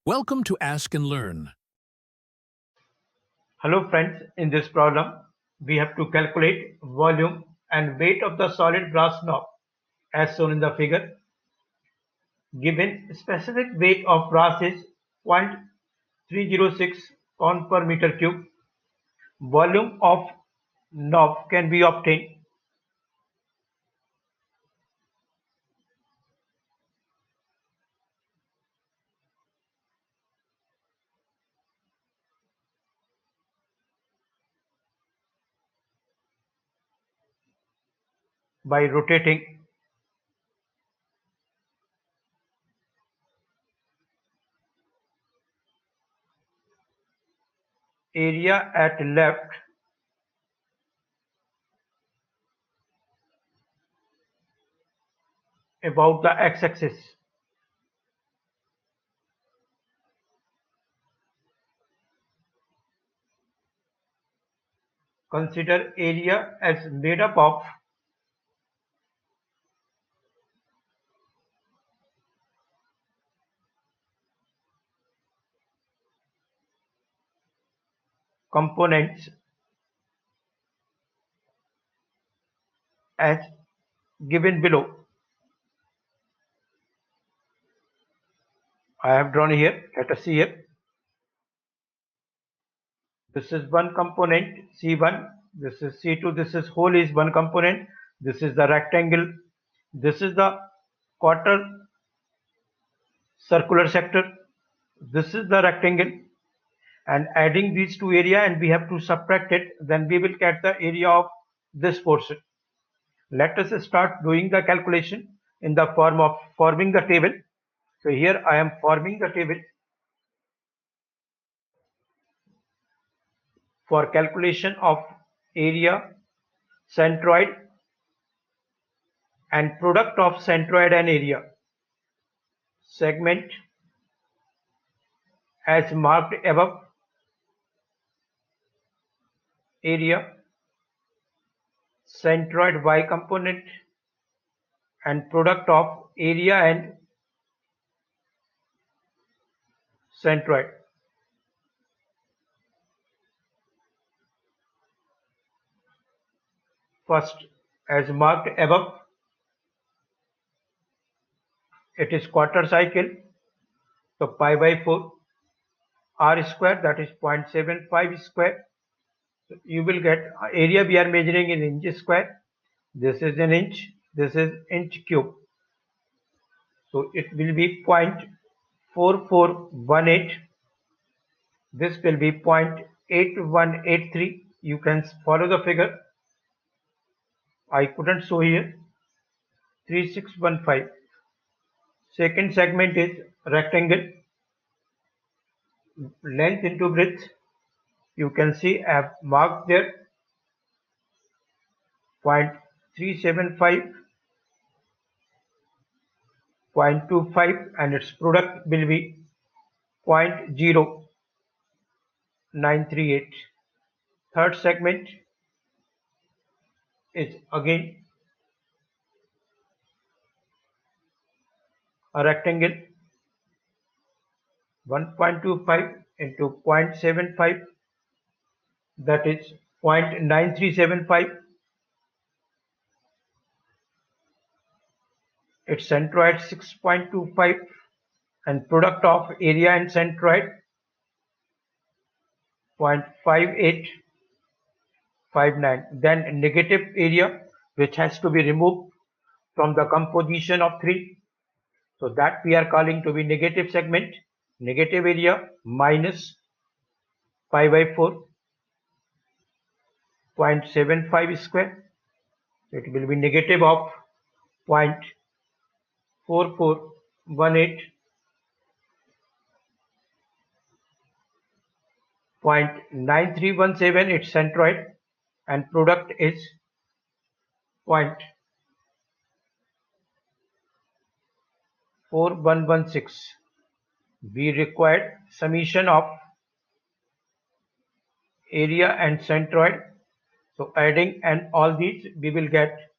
Welcome to Ask and Learn. Hello friends, in this problem we have to calculate volume and weight of the solid brass knob as shown in the figure. Given specific weight of brass is 0.306 pound per meter cube, volume of knob can be obtained by rotating area at left about the x-axis. Consider area as made up of components as given below. I have drawn here. Let us see here. This is one component C1, this is C2, this is whole is one component, this is the rectangle, this is the quarter circular sector, this is the rectangle, and adding these two area and we have to subtract it, then we will get the area of this portion. Let us start doing the calculation in the form of forming the table. So here I am forming the table for calculation of area, centroid and product of centroid and area. Segment as marked above, area, centroid Y component and product of area and centroid. First, as marked above, it is quarter cycle, so pi by 4 r square, that is 0.75 square. So you will get area we are measuring in inch square. This is an inch, this is inch cube. So it will be 0.4418. This will be 0.8183. You can follow the figure. I couldn't show here. 3615. Second segment is rectangle. Length into breadth. You can see I have marked there 0.375, 0.25, and its product will be 0.0938. Third segment is again a rectangle, 1.25 into 0.75, that is 0.9375. Its centroid 6.25 and product of area and centroid 0.5859. Then negative area, which has to be removed from the composition of 3. So that we are calling to be negative segment. Negative area minus pi by 4, 0.75 square. It will be negative of 0.4418, 0.9317 its centroid, and product is 0.4116. We required summation of area and centroid. So adding and all these, we will get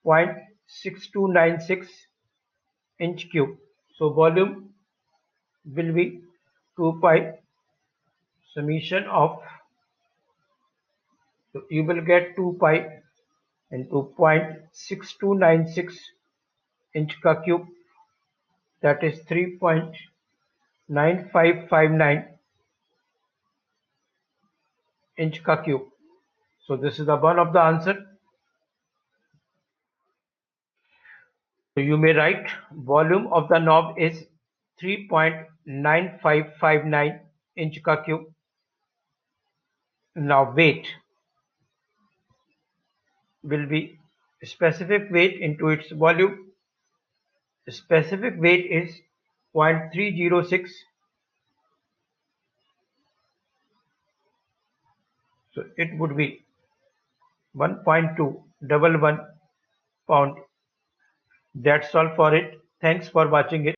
0.6296 inch cube. So volume will be 2 pi summation of, so you will get 2 pi into 0.6296 inch ka cube, that is 3.9559 inch ka cube. So this is the one of the answer. So you may write volume of the knob is 3.9559 inch ka cube. Now weight will be specific weight into its volume. Specific weight is 0.306. So it would be 1.211 pound. That's all for it. Thanks for watching it.